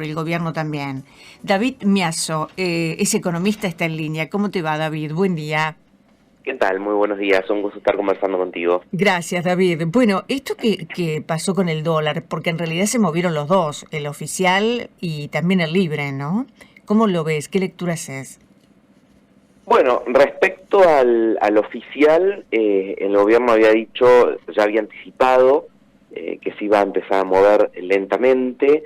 el gobierno también. David Miazo, es economista, está en línea. ¿Cómo te va, David? Buen día. ¿Qué tal? Muy buenos días, un gusto estar conversando contigo. Gracias, David. Bueno, esto que pasó con el dólar, porque en realidad se movieron los dos, el oficial y también el libre, ¿no? ¿Cómo lo ves? ¿Qué lectura haces? Bueno, respecto al oficial, el gobierno había dicho, ya había anticipado que se iba a empezar a mover lentamente.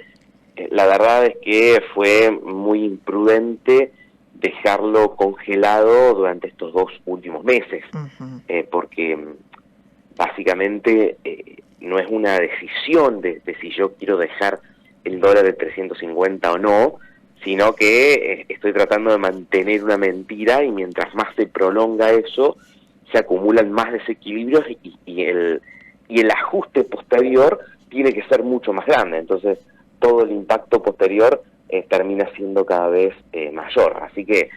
La verdad es que fue muy imprudente dejarlo congelado durante estos 2 últimos meses, Uh-huh. porque básicamente no es una decisión de si yo quiero dejar el dólar de 350 o no, sino que estoy tratando de mantener una mentira, y mientras más se prolonga eso, se acumulan más desequilibrios y el ajuste posterior tiene que ser mucho más grande. Entonces todo el impacto posterior termina siendo cada vez mayor. Así que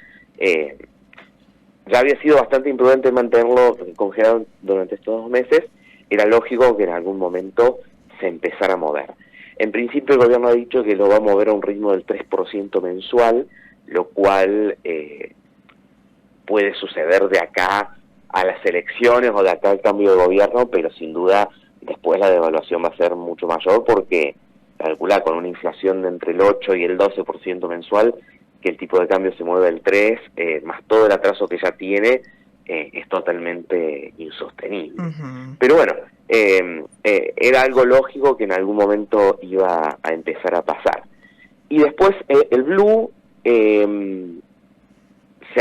ya había sido bastante imprudente mantenerlo congelado durante estos 2 meses. Era lógico que en algún momento se empezara a mover. En principio el gobierno ha dicho que lo va a mover a un ritmo del 3% mensual, lo cual puede suceder de acá a las elecciones o de acá al cambio de gobierno, pero sin duda después la devaluación va a ser mucho mayor, porque calcula con una inflación de entre el 8 y el 12% mensual, que el tipo de cambio se mueve al 3, más todo el atraso que ya tiene, es totalmente insostenible. Uh-huh. Pero bueno, era algo lógico que en algún momento iba a empezar a pasar. Y después el blue se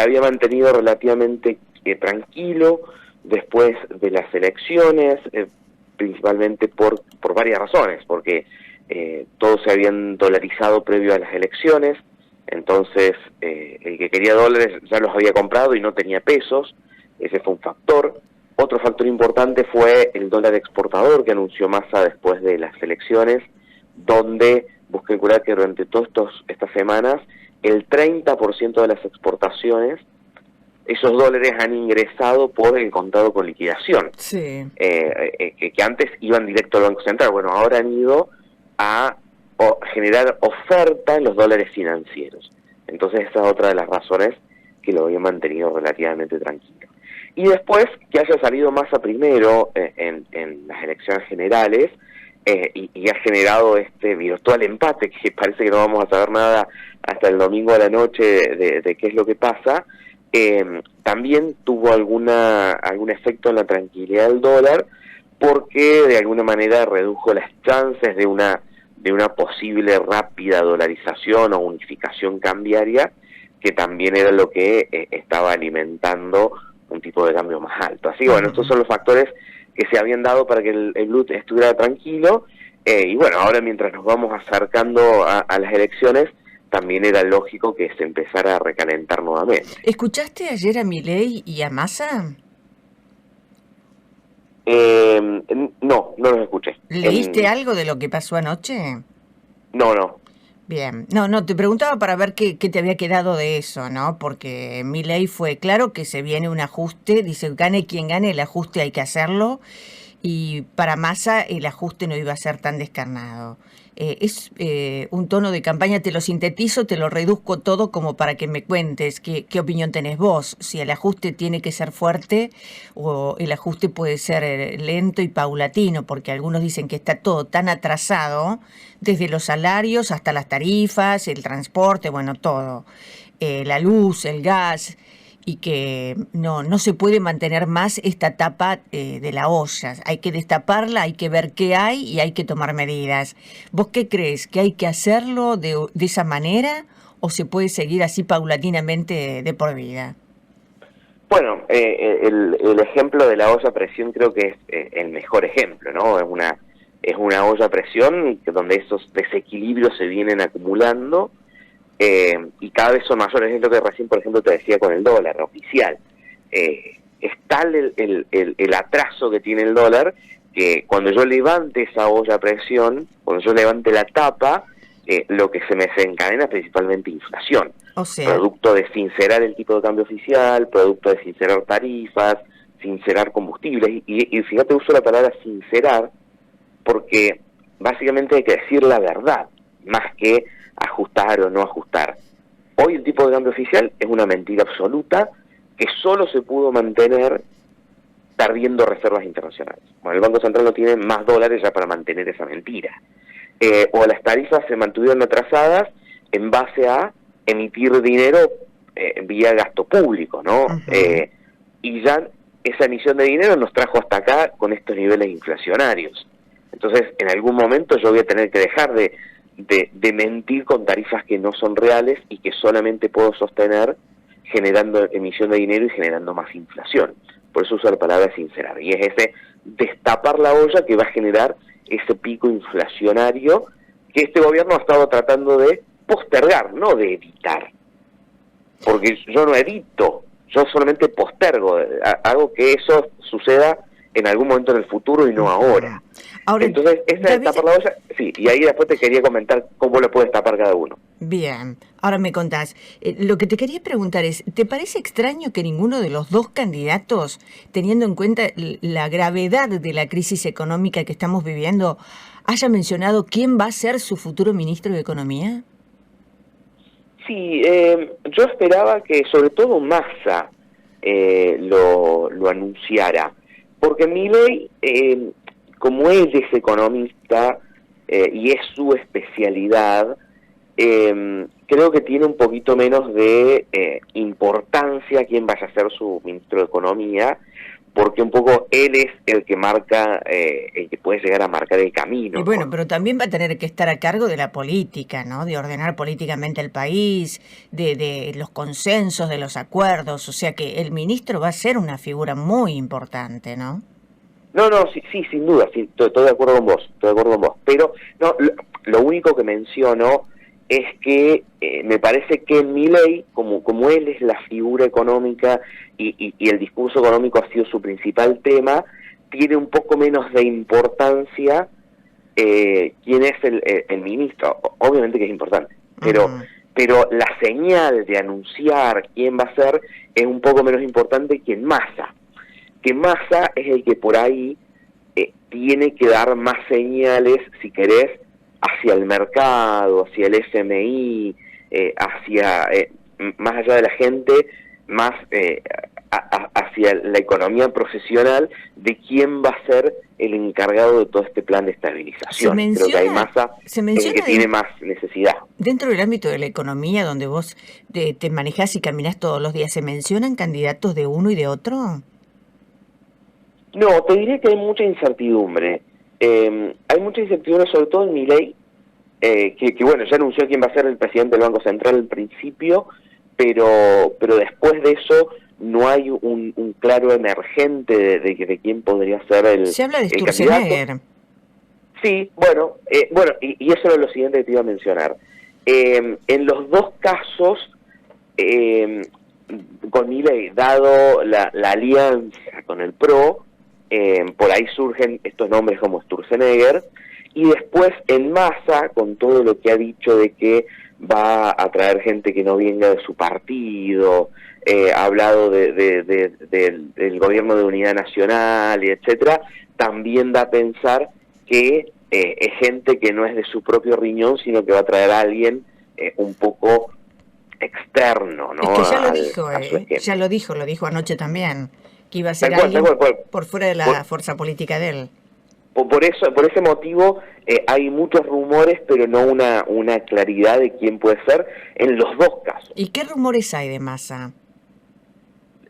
había mantenido relativamente tranquilo después de las elecciones, principalmente por varias razones, porque todos se habían dolarizado previo a las elecciones. Entonces el que quería dólares ya los había comprado y no tenía pesos. Ese fue un factor. Otro factor importante fue el dólar exportador que anunció Massa después de las elecciones, donde vos calculás que durante todas estas semanas el 30% de las exportaciones, esos dólares han ingresado por el contado con liquidación, Sí. que antes iban directo al Banco Central. Bueno, ahora han ido a generar oferta en los dólares financieros. Entonces esa es otra de las razones que lo había mantenido relativamente tranquilo. Y después que haya salido Massa primero en las elecciones generales, y ha generado este virtual empate, que parece que no vamos a saber nada hasta el domingo a la noche de qué es lo que pasa, también tuvo algún efecto en la tranquilidad del dólar, porque de alguna manera redujo las chances de una posible rápida dolarización o unificación cambiaria, que también era lo que estaba alimentando un tipo de cambio más alto. Así que bueno, estos son los factores que se habían dado para que el blue estuviera tranquilo, y bueno, ahora mientras nos vamos acercando a las elecciones, también era lógico que se empezara a recalentar nuevamente. ¿Escuchaste ayer a Milei y a Massa? No los escuché. ¿Leíste algo de lo que pasó anoche? No. Bien, no, te preguntaba para ver qué te había quedado de eso, ¿no? Porque Milei fue claro que se viene un ajuste, dice, gane quien gane, el ajuste hay que hacerlo, y para Massa el ajuste no iba a ser tan descarnado. Es un tono de campaña, te lo sintetizo, te lo reduzco todo como para que me cuentes qué opinión tenés vos, si el ajuste tiene que ser fuerte o el ajuste puede ser lento y paulatino, porque algunos dicen que está todo tan atrasado, desde los salarios hasta las tarifas, el transporte, bueno, todo, la luz, el gas, y que no se puede mantener más esta tapa de la olla. Hay que destaparla, hay que ver qué hay y hay que tomar medidas. ¿Vos qué crees? ¿Que hay que hacerlo de esa manera o se puede seguir así paulatinamente de por vida? Bueno, el ejemplo de la olla a presión creo que es el mejor ejemplo, ¿no? Es una olla a presión donde esos desequilibrios se vienen acumulando, y cada vez son mayores. Es lo que recién, por ejemplo, te decía con el dólar oficial. Es tal el atraso que tiene el dólar, que cuando yo levante esa olla a presión, cuando yo levante la tapa, lo que se me desencadena es principalmente inflación. O sea, Producto de sincerar el tipo de cambio oficial, producto de sincerar tarifas, sincerar combustibles. Y fíjate, uso la palabra sincerar porque básicamente hay que decir la verdad, más que ajustar o no ajustar. Hoy el tipo de cambio oficial es una mentira absoluta que solo se pudo mantener perdiendo reservas internacionales. Bueno, el Banco Central no tiene más dólares ya para mantener esa mentira. O las tarifas se mantuvieron atrasadas en base a emitir dinero vía gasto público, ¿no? Y ya esa emisión de dinero nos trajo hasta acá con estos niveles inflacionarios. Entonces, en algún momento yo voy a tener que dejar de mentir con tarifas que no son reales y que solamente puedo sostener generando emisión de dinero y generando más inflación. Por eso uso la palabra sincerar. Y es ese destapar la olla que va a generar ese pico inflacionario que este gobierno ha estado tratando de postergar, no de evitar. Porque yo no evito, yo solamente postergo, hago que eso suceda en algún momento en el futuro y no ahora. Entonces, esa es tapar la olla, sí, y ahí después te quería comentar cómo lo puedes tapar cada uno. Bien, ahora me contás. Lo que te quería preguntar es, ¿te parece extraño que ninguno de los dos candidatos, teniendo en cuenta la gravedad de la crisis económica que estamos viviendo, haya mencionado quién va a ser su futuro ministro de Economía? Sí, yo esperaba que sobre todo Massa lo anunciara, porque Milei, como él es economista y es su especialidad, creo que tiene un poquito menos de importancia quién vaya a ser su ministro de Economía, porque un poco él es el que marca, el que puede llegar a marcar el camino. Y bueno, pero también va a tener que estar a cargo de la política, ¿no? De ordenar políticamente el país, de los consensos, de los acuerdos. O sea que el ministro va a ser una figura muy importante, ¿no? No, sí, sin duda, sí, estoy de acuerdo con vos, Pero no, lo único que menciono es que me parece que Milei, como él es la figura económica y el discurso económico ha sido su principal tema, tiene un poco menos de importancia quién es el ministro. Obviamente que es importante, pero la señal de anunciar quién va a ser es un poco menos importante que en Massa. Que Massa es el que por ahí tiene que dar más señales, si querés, hacia el mercado, hacia el FMI, hacia más allá de la gente, más hacia la economía profesional, de quién va a ser el encargado de todo este plan de estabilización. Creo que ahí Massa es el que tiene más necesidad. Dentro del ámbito de la economía, donde vos te manejás y caminás todos los días, ¿se mencionan candidatos de uno y de otro? No, te diré que hay mucha incertidumbre. Hay mucha incertidumbre, sobre todo en Milei, que bueno, ya anunció quién va a ser el presidente del Banco Central al principio, pero después de eso no hay un claro emergente de quién podría ser el Se habla de Sturzenegger. Sí, bueno, y eso era lo siguiente que te iba a mencionar. En los dos casos, con Milei, dado la alianza con el PRO, por ahí surgen estos nombres como Sturzenegger, y después en Massa, con todo lo que ha dicho de que va a traer gente que no venga de su partido, ha hablado del gobierno de unidad nacional, y etcétera, también da a pensar que es gente que no es de su propio riñón, sino que va a traer a alguien un poco externo, ¿no? Es que ya lo dijo, lo dijo anoche también, que iba a ser alguien por fuera de la fuerza política de él. Por ese motivo hay muchos rumores, pero no una claridad de quién puede ser en los dos casos. ¿Y qué rumores hay de Massa?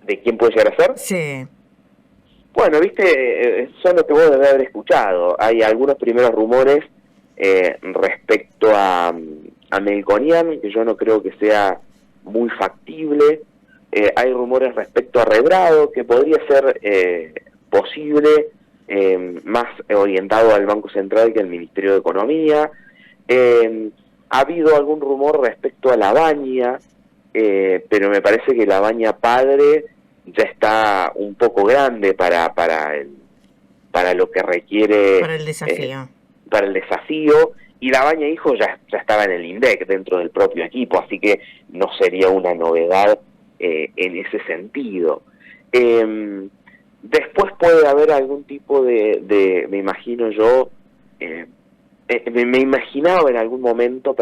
¿De quién puede llegar a ser? Sí. Bueno, viste, son lo que vos debés haber escuchado. Hay algunos primeros rumores respecto a Melconian, que yo no creo que sea muy factible. Hay rumores respecto a Rebrado, que podría ser posible, más orientado al Banco Central que al Ministerio de Economía. Ha habido algún rumor respecto a Labaña, pero me parece que Labaña padre ya está un poco grande para lo que requiere, para el desafío, y Labaña hijo ya estaba en el INDEC dentro del propio equipo, así que no sería una novedad en ese sentido. Después puede haber algún tipo me imagino yo, me imaginaba en algún momento,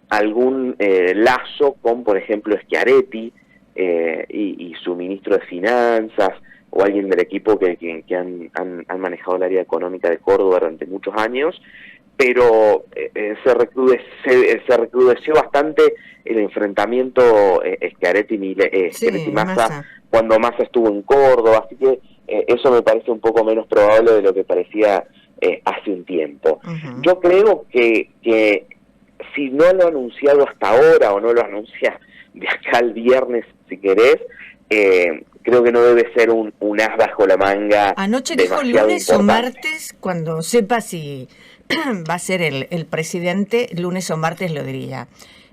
algún lazo con, por ejemplo, Schiaretti y su ministro de Finanzas, o alguien del equipo que han manejado el área económica de Córdoba durante muchos años, pero se recrudeció bastante el enfrentamiento Schiaretti-Massa cuando Massa estuvo en Córdoba, así que eso me parece un poco menos probable de lo que parecía hace un tiempo. Uh-huh. Yo creo que si no lo ha anunciado hasta ahora, o no lo anuncia de acá al viernes, si querés, creo que no debe ser un as bajo la manga. Anoche dijo lunes o martes, cuando sepa si va a ser el presidente, lunes o martes lo diría.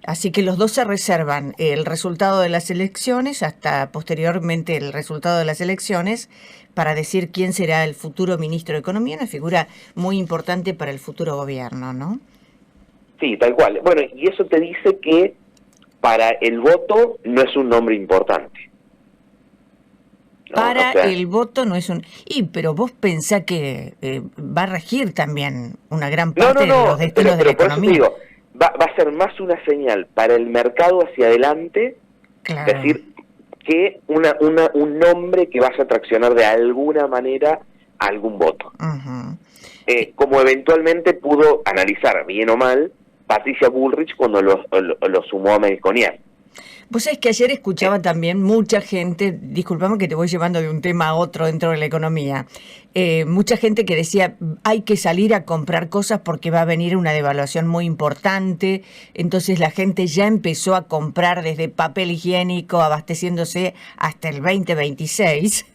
Así que los dos se reservan el resultado de las elecciones, hasta posteriormente el resultado de las elecciones, para decir quién será el futuro ministro de Economía, una figura muy importante para el futuro gobierno, ¿no? Sí, tal cual. Bueno, y eso te dice que para el voto no es un nombre importante. ¿No? Para el voto no es un... pero vos pensás que va a regir también una gran parte de los destinos de la economía. Digo, va a ser más una señal para el mercado hacia adelante, claro. Es decir, que un nombre que vaya a traccionar de alguna manera a algún voto. Uh-huh. Como eventualmente pudo analizar, bien o mal, Patricia Bullrich cuando lo sumó a Melconian. Vos sabés que ayer escuchaba también mucha gente, disculpame que te voy llevando de un tema a otro dentro de la economía, mucha gente que decía hay que salir a comprar cosas porque va a venir una devaluación muy importante, entonces la gente ya empezó a comprar desde papel higiénico, abasteciéndose hasta el 2026.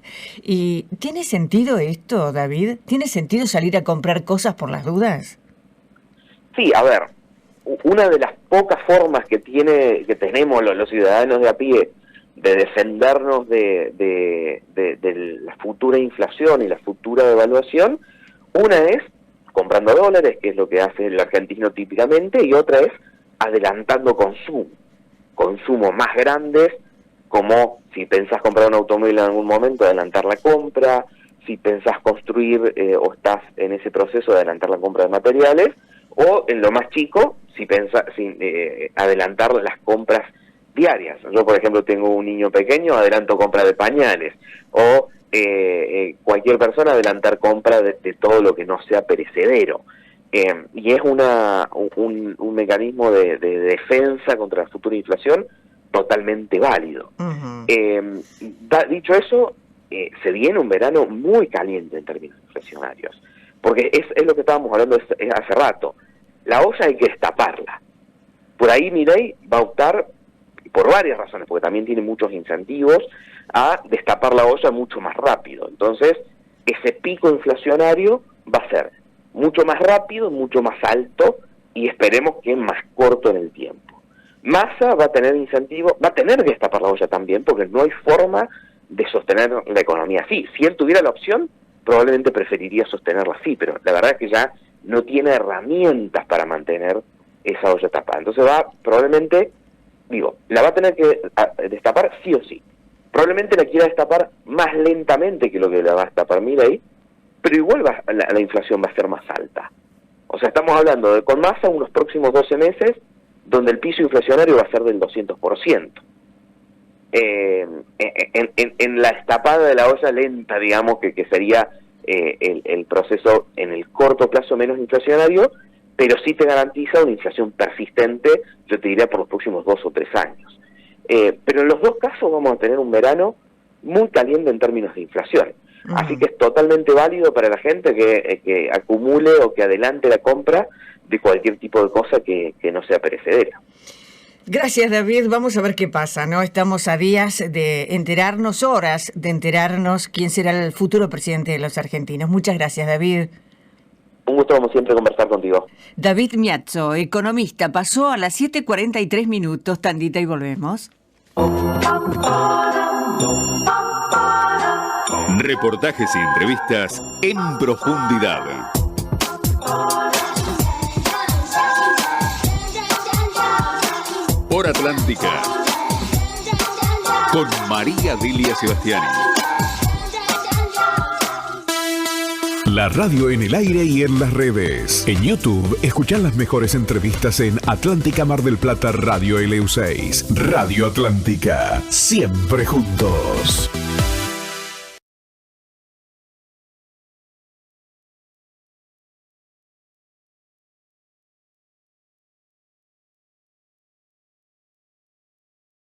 ¿Y tiene sentido esto, David? ¿Tiene sentido salir a comprar cosas por las dudas? Sí, a ver. Una de las pocas formas que tenemos los ciudadanos de a pie de defendernos de la futura inflación y la futura devaluación, una es comprando dólares, que es lo que hace el argentino típicamente, y otra es adelantando consumos más grandes, como si pensás comprar un automóvil en algún momento, adelantar la compra, si pensás construir o estás en ese proceso de adelantar la compra de materiales, o en lo más chico, si pensás adelantar las compras diarias. Yo, por ejemplo, tengo un niño pequeño, adelanto compra de pañales, o cualquier persona adelantar compra de todo lo que no sea perecedero. Y es un mecanismo de defensa contra la futura inflación totalmente válido. Uh-huh. Dicho eso, se viene un verano muy caliente en términos inflacionarios, porque es lo que estábamos hablando hace rato. La olla hay que destaparla. Por ahí Milei va a optar, por varias razones, porque también tiene muchos incentivos, a destapar la olla mucho más rápido. Entonces, ese pico inflacionario va a ser mucho más rápido, mucho más alto, y esperemos que más corto en el tiempo. Massa va a tener incentivos, va a tener que destapar la olla también, porque no hay forma de sostener la economía así. Si él tuviera la opción, probablemente preferiría sostenerla así, pero la verdad es que ya no tiene herramientas para mantener esa olla tapada. Entonces probablemente, la va a tener que destapar sí o sí. Probablemente la quiera destapar más lentamente que lo que la va a destapar Milei, pero igual la inflación va a ser más alta. O sea, estamos hablando de con Massa unos próximos 12 meses, donde el piso inflacionario va a ser del 200%. En la destapada de la olla lenta, digamos, que sería el proceso en el corto plazo menos inflacionario, pero sí te garantiza una inflación persistente, yo te diría por los próximos 2 o 3 años. Pero en los dos casos vamos a tener un verano muy caliente en términos de inflación. Así que es totalmente válido para la gente que acumule o que adelante la compra de cualquier tipo de cosa que no sea perecedera. Gracias, David. Vamos a ver qué pasa, ¿no? Estamos a días de enterarnos, horas de enterarnos quién será el futuro presidente de los argentinos. Muchas gracias, David. Un gusto, como siempre, conversar contigo. David Miazzo, economista, pasó a las 7:43, tandita y volvemos. Reportajes y entrevistas en profundidad. Por Atlántica, con María Dilia Sebastiani. La radio en el aire y en las redes. En YouTube, escuchar las mejores entrevistas en Atlántica Mar del Plata Radio LU6. Radio Atlántica, siempre juntos.